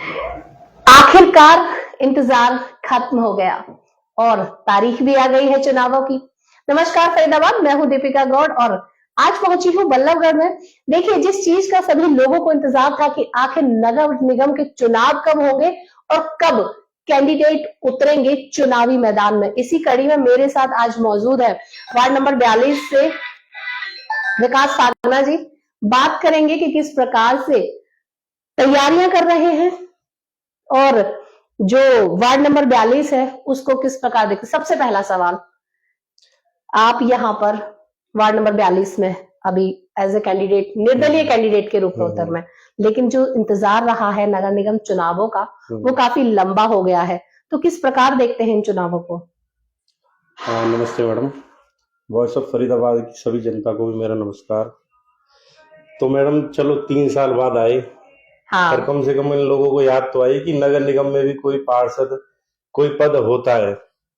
आखिरकार इंतजार खत्म हो गया और तारीख भी आ गई है चुनावों की। नमस्कार फरीदाबाद, मैं हूं दीपिका गौड़ और आज पहुंची हूं बल्लभगढ़ में। देखिए, जिस चीज का सभी लोगों को इंतजार था कि आखिर नगर निगम के चुनाव कब होंगे और कब कैंडिडेट उतरेंगे चुनावी मैदान में, इसी कड़ी में मेरे साथ आज मौजूद है वार्ड नंबर 42 से विकास साधना जी। बात करेंगे कि किस प्रकार से तैयारियां कर रहे हैं और जो वार्ड नंबर 42 है उसको किस प्रकार देखें। सबसे पहला सवाल, आप यहाँ पर वार्ड नंबर 42 में अभी एज ए कैंडिडेट, निर्दलीय कैंडिडेट के रूप में उतर में, लेकिन जो इंतजार रहा है नगर निगम चुनावों का वो काफी लंबा हो गया है, तो किस प्रकार देखते हैं इन चुनावों को? नमस्ते मैडम, वॉइस ऑफ फरीदाबाद की सभी जनता को भी मेरा नमस्कार। तो मैडम चलो 3 साल बाद आए, हाँ, पर कम से कम इन लोगों को याद तो आई कि नगर निगम में भी कोई पार्षद, कोई पद होता है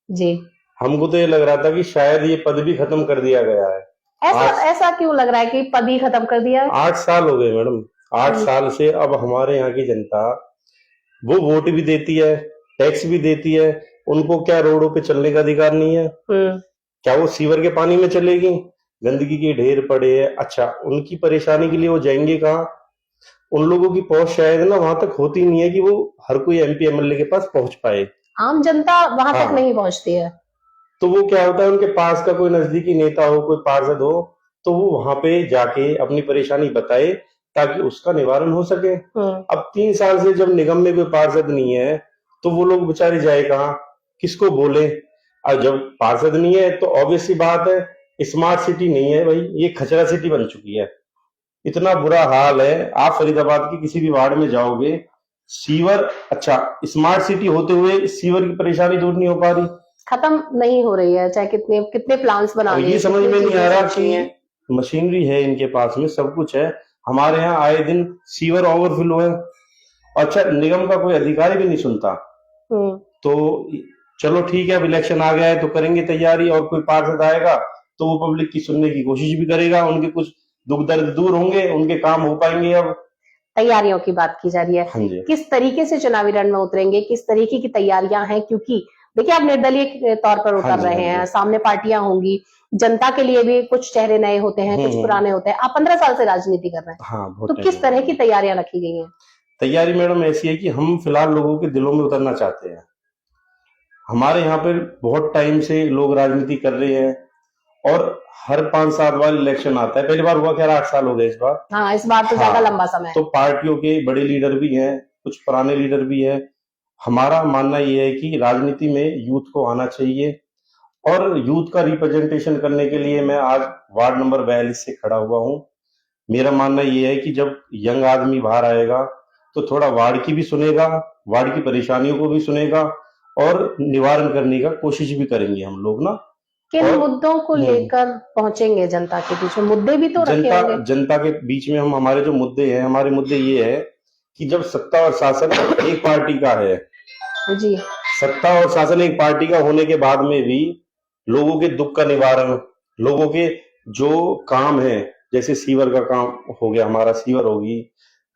जी। हमको तो ये लग रहा था कि शायद ये पद भी खत्म कर दिया गया है। ऐसा क्यों लग रहा है कि पद ही खत्म कर दिया है? 8 साल हो गए मैडम, 8 साल से अब हमारे यहाँ की जनता वो वोट भी देती है, टैक्स भी देती है, उनको क्या रोडों पे चलने का अधिकार नहीं है? क्या वो सीवर के पानी में चलेगी? गंदगी के ढेर पड़े है। अच्छा, उनकी परेशानी के लिए वो जाएंगे कहाँ? उन लोगों की पहुंच शायद ना वहां तक होती नहीं है कि वो हर कोई एमपी एमएलए के पास पहुंच पाए। आम जनता वहां तक नहीं पहुंचती है। तो वो क्या होता है, उनके पास का कोई नजदीकी नेता हो, कोई पार्षद हो, तो वो वहां पे जाके अपनी परेशानी बताए ताकि उसका निवारण हो सके। अब 3 साल से जब निगम में कोई पार्षद नहीं है तो वो लोग बेचारे जाए कहाँ, किसको बोले? और जब पार्षद नहीं है तो ऑब्वियस सी बात है, स्मार्ट सिटी नहीं है भाई, ये खचरा सिटी बन चुकी है। इतना बुरा हाल है, आप फरीदाबाद की किसी भी वार्ड में जाओगे, सीवर, अच्छा स्मार्ट सिटी होते हुए सीवर की परेशानी दूर नहीं हो पा रही, खत्म नहीं हो रही है, चाहे कितने कितने प्लान्स बना लिए। ये समझ में नहीं आ रहा कि मशीनरी है इनके पास में, सब कुछ है, हमारे यहाँ आए दिन सीवर ओवरफ्लो है। अच्छा, निगम का कोई अधिकारी भी नहीं सुनता। तो चलो ठीक है, अब इलेक्शन आ गया है तो करेंगे तैयारी, और कोई पार्षद आएगा तो वो पब्लिक की सुनने की कोशिश भी करेगा, उनके कुछ दुख दर्द दूर होंगे, उनके काम हो पाएंगे। अब तैयारियों की बात की जा रही है, हाँ, किस तरीके से चुनावी रण में उतरेंगे, किस तरीके की तैयारियां हैं? क्योंकि देखिए, आप निर्दलीय तौर पर उतर रहे हैं, सामने पार्टियां होंगी, जनता के लिए भी कुछ चेहरे नए होते हैं, कुछ पुराने होते हैं। आप 15 साल से राजनीति कर रहे हैं, हाँ, तो किस तरह की तैयारियां रखी गई हैं? तैयारी मैडम ऐसी है कि हम फिलहाल लोगों के दिलों में उतरना चाहते हैं। हमारे यहाँ पे बहुत टाइम से लोग राजनीति कर रहे हैं और हर 5 साल बाद इलेक्शन आता है। पहली बार हुआ क्या, 8 साल हो गए इस बार। हाँ, इस बार तो ज्यादा लंबा समय है। तो पार्टियों के बड़े लीडर भी हैं, कुछ पुराने लीडर भी हैं। हमारा मानना यह है कि राजनीति में यूथ को आना चाहिए और यूथ का रिप्रेजेंटेशन करने के लिए मैं आज वार्ड नंबर 42 से खड़ा हुआ हूँ। मेरा मानना यह है कि जब यंग आदमी बाहर आएगा तो थोड़ा वार्ड की भी सुनेगा, वार्ड की परेशानियों को भी सुनेगा और निवारण करने का कोशिश भी करेंगे हम लोग ना। किन मुद्दों को लेकर पहुंचेंगे जनता के बीच में? मुद्दे भी तो रखे होंगे। जनता के बीच में हमारे जो मुद्दे हैं, हमारे मुद्दे ये है कि जब सत्ता और शासन एक पार्टी का है जी, सत्ता और शासन एक पार्टी का होने के बाद में भी लोगों के दुख का निवारण, लोगों के जो काम है, जैसे सीवर का काम हो गया, हमारा सीवर होगी,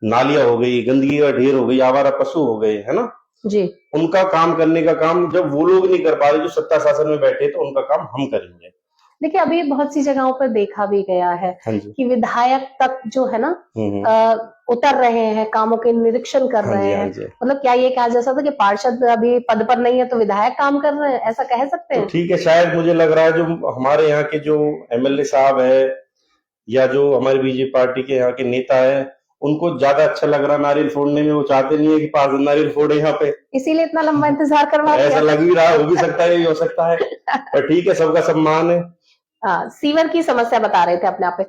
नालियां हो गई, गंदगी का ढेर हो गई, आवारा पशु हो गए, है ना जी, उनका काम करने का काम जब वो लोग नहीं कर पा रहे जो सत्ता शासन में बैठे, तो उनका काम हम करेंगे। देखिए, अभी बहुत सी जगहों पर देखा भी गया है कि विधायक तक जो है ना उतर रहे हैं, कामों के निरीक्षण कर रहे हैं। मतलब क्या ये कहा जा सकता है कि पार्षद अभी पद पर नहीं है तो विधायक काम कर रहे हैं, ऐसा कह सकते हैं? तो ठीक है, शायद मुझे लग रहा है जो हमारे यहाँ के जो एमएलए साहब है या जो हमारी बीजेपी पार्टी के यहाँ के नेता है, उनको ज्यादा अच्छा लग रहा नारियल फोड़ने में। वो चाहते नहीं है कि पार्षद नारियल फोड़े यहाँ पे, इसीलिए इतना लंबा इंतजार करवा रहे हैं। ऐसा लग भी रहा, हो भी सकता है, ये हो सकता है, पर ठीक है, सबका सम्मान है। सीवर की समस्या बता रहे थे अपने आप पे।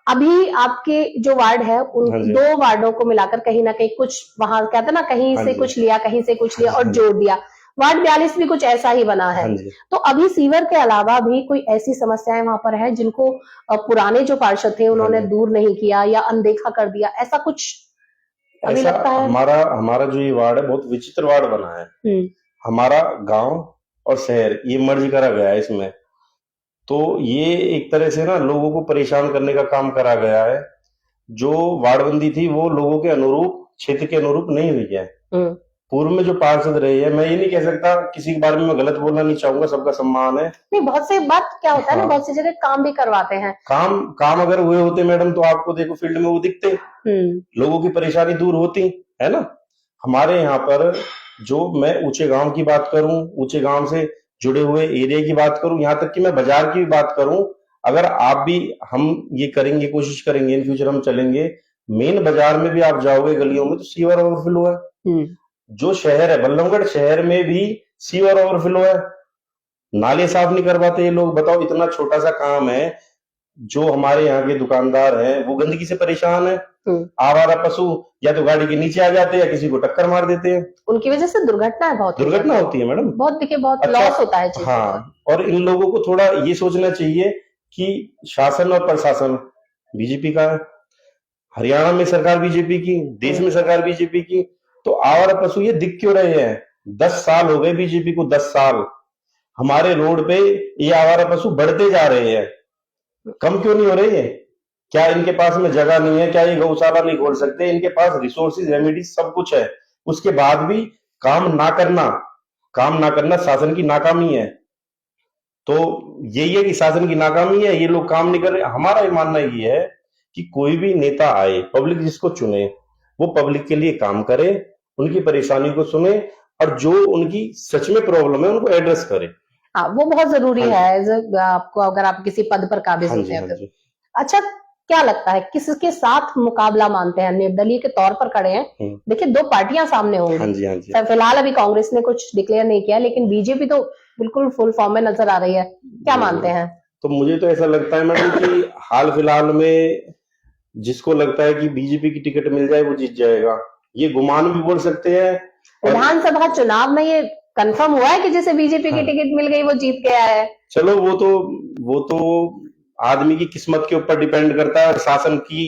अभी आपके जो वार्ड है उन 2 वार्डों को मिलाकर कहीं ना कहीं कुछ वहां कहते हैं ना, कहीं से कुछ लिया, कहीं से कुछ लिया और जोड़ दिया। वार्ड 42 भी कुछ ऐसा ही बना है। तो अभी सीवर के अलावा भी कोई ऐसी समस्याएं वहां पर है जिनको पुराने जो पार्षद थे उन्होंने दूर नहीं किया या अनदेखा कर दिया, ऐसा कुछ अभी लगता है? हमारा जो ये वार्ड है बहुत विचित्र वार्ड बना है। हमारा गांव और शहर ये मर्ज करा गया है इसमें, तो ये एक तरह से ना लोगों को परेशान करने का काम करा गया है। जो वार्डबंदी थी वो लोगों के अनुरूप, क्षेत्र के अनुरूप नहीं हुई है। पूर्व में जो पार्षद रहे हैं, मैं ये नहीं कह सकता, किसी के बारे में मैं गलत बोलना नहीं चाहूंगा, सबका सम्मान है। नहीं, बहुत से बात क्या होता है ना, हाँ। बहुत सी जगह काम भी करवाते हैं। काम अगर हुए होते मैडम, तो आपको देखो फील्ड में वो दिखते, लोगों की परेशानी दूर होती है ना। हमारे यहाँ पर जो, मैं ऊंचे गांव की बात करूं, ऊंचे गांव से जुड़े हुए एरिया की बात करूं, यहाँ तक कि मैं बाजार की भी बात करूं, अगर आप भी, हम ये करेंगे, कोशिश करेंगे, इन फ्यूचर हम चलेंगे, मेन बाजार में भी आप जाओगे गलियों में तो सीवर ओवरफ्लो है। जो शहर है बल्लभगढ़ शहर में भी सीवर ओवरफ्लो है, नाले साफ नहीं करवाते ये लोग। बताओ, इतना छोटा सा काम है, जो हमारे यहाँ के दुकानदार हैं वो गंदगी से परेशान है। आवारा पशु या तो गाड़ी के नीचे आ जाते हैं या किसी को टक्कर मार देते हैं, उनकी वजह से दुर्घटना होती है मैडम, बहुत देखिए, बहुत लॉस होता है। हाँ, और इन लोगों को थोड़ा ये सोचना चाहिए कि शासन और प्रशासन बीजेपी का है, हरियाणा में सरकार बीजेपी की, देश में सरकार बीजेपी की, तो आवारा पशु ये दिख क्यों रहे हैं? 10 साल हो गए बीजेपी को, 10 साल हमारे रोड पे ये आवारा पशु बढ़ते जा रहे हैं, कम क्यों नहीं हो रही है? क्या इनके पास में जगह नहीं है? क्या ये गौशाला नहीं खोल सकते? इनके पास रिसोर्सेज, रेमेडीज सब कुछ है, उसके बाद भी काम ना करना शासन की नाकामी है। तो यही है कि शासन की नाकामी है, ये लोग काम नहीं कर रहे। हमारा ये मानना ये है कि कोई भी नेता आए, पब्लिक जिसको चुने, वो पब्लिक के लिए काम करे, उनकी परेशानी को सुने, और जो उनकी सच में प्रॉब्लम है उनको एड्रेस करे। हाँ, वो बहुत जरूरी है आपको, अगर आप किसी पद पर काबिज होते हैं तो। अच्छा, क्या लगता है किसके साथ मुकाबला मानते हैं? निर्दलीय के तौर पर खड़े हैं, देखिए 2 पार्टियां सामने होंगी। फिलहाल अभी कांग्रेस ने कुछ डिक्लेयर नहीं किया, लेकिन बीजेपी तो बिल्कुल फुल फॉर्म में नजर आ रही है। क्या मानते हैं? तो मुझे तो ऐसा लगता है मैडम कि हाल फिलहाल में जिसको लगता है कि बीजेपी की टिकट मिल जाए वो जीत जाएगा, ये गुमान भी बोल सकते हैं। विधानसभा चुनाव में ये कंफर्म हुआ है कि जिसे बीजेपी की टिकट मिल गई वो जीत गया है। चलो, वो तो आदमी की किस्मत के ऊपर डिपेंड करता है, शासन की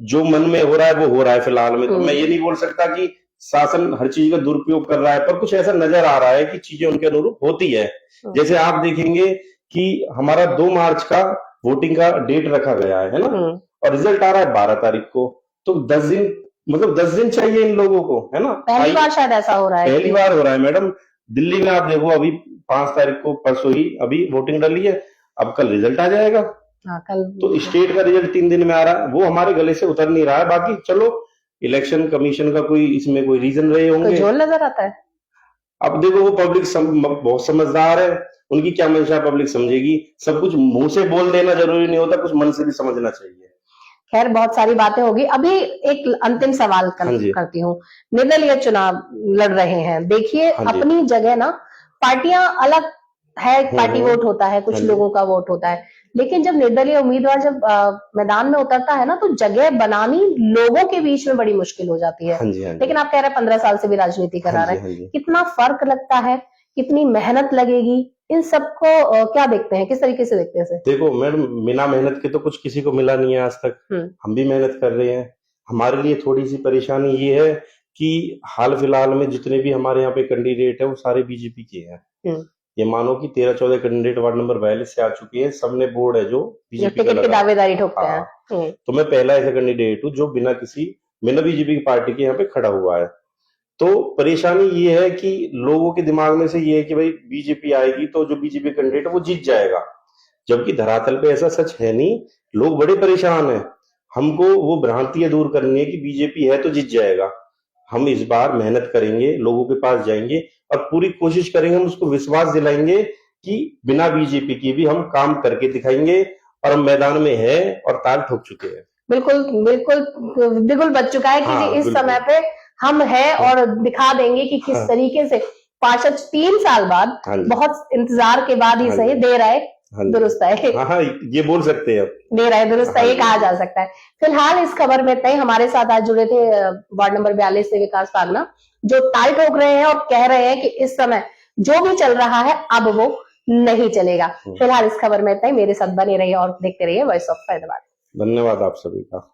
जो मन में हो रहा है वो हो रहा है फिलहाल में। तो मैं ये नहीं बोल सकता कि शासन हर चीज का दुरुपयोग कर रहा है, पर कुछ ऐसा नजर आ रहा है कि चीजें उनके अनुरूप होती है। जैसे आप देखेंगे कि हमारा 2 मार्च का वोटिंग का डेट रखा गया है ना, और रिजल्ट आ रहा है 12 तारीख को, तो 10 दिन, मतलब 10 दिन चाहिए इन लोगों को, है ना। पहली बार शायद ऐसा हो रहा है, पहली बार हो रहा है मैडम। दिल्ली में आप देखो, अभी 5 तारीख को, परसों ही अभी वोटिंग डली है, अब कल रिजल्ट आ जाएगा। कल तो स्टेट का रिजल्ट 3 दिन में आ रहा है, वो हमारे गले से उतर नहीं रहा है। बाकी चलो, इलेक्शन कमीशन का कोई इसमें कोई रीजन रहे होंगे, जोर नजर आता है। अब देखो, वो पब्लिक बहुत समझदार है, उनकी क्या मंशा पब्लिक समझेगी। सब कुछ मुंह से बोल देना जरूरी नहीं होता, कुछ मन से भी समझना चाहिए। खैर, बहुत सारी बातें होगी। अभी एक अंतिम सवाल करती हूँ। निर्दलीय चुनाव लड़ रहे हैं, देखिए अपनी जगह ना पार्टियां अलग है, पार्टी वोट होता है, कुछ लोगों का वोट होता है, लेकिन जब निर्दलीय उम्मीदवार जब मैदान में उतरता है ना, तो जगह बनानी लोगों के बीच में बड़ी मुश्किल हो जाती है। लेकिन आप कह रहे हैं 15 साल से भी राजनीति करा रहे हैं, कितना फर्क लगता है, कितनी मेहनत लगेगी, इन सबको क्या देखते हैं, किस तरीके से देखते हैं? देखो मैडम, बिना मेहनत के तो कुछ किसी को मिला नहीं है आज तक। हम भी मेहनत कर रहे हैं। हमारे लिए थोड़ी सी परेशानी ये है कि हाल फिलहाल में जितने भी हमारे यहाँ पे कैंडिडेट है वो सारे बीजेपी के हैं। ये मानो कि 13-14 कैंडिडेट वार्ड नंबर 42 से आ चुके हैं, सबने बोर्ड है जो बीजेपी की दावेदारी ठोकते हैं। तो मैं पहला ऐसा कैंडिडेट हूँ जो बिना बीजेपी की पार्टी के यहाँ पे खड़ा हुआ है। तो परेशानी ये है कि लोगों के दिमाग में से ये है कि भाई बीजेपी आएगी तो जो बीजेपी कैंडिडेट है वो जीत जाएगा, जबकि धरातल पे ऐसा सच है नहीं। लोग बड़े परेशान हैं। हमको वो भ्रांतियां दूर करनी है कि बीजेपी है तो जीत जाएगा। हम इस बार मेहनत करेंगे, लोगों के पास जाएंगे और पूरी कोशिश करेंगे, हम उसको विश्वास दिलाएंगे कि बिना बीजेपी की भी हम काम करके दिखाएंगे, और हम मैदान में है और ताल ठोक चुके हैं। बिल्कुल बिल्कुल बिल्कुल बच चुका है कि इस समय पे हम है और दिखा देंगे कि किस तरीके से पार्षद 3 साल बाद, बहुत इंतजार के बाद ही सही दे रहा है, दुरुस्त है। हाँ, ये बोल सकते हैं, दे रहा है, दुरुस्त है, ये कहा जा सकता है। फिलहाल इस खबर में तय हमारे साथ आज जुड़े थे वार्ड नंबर 42 से विकास पागना, जो ताल ठोक रहे हैं और कह रहे हैं कि इस समय जो भी चल रहा है अब वो नहीं चलेगा। फिलहाल इस खबर में तय, मेरे साथ बने रहिए और देखते रहिए वॉइस ऑफ फरीदाबाद। धन्यवाद आप सभी का।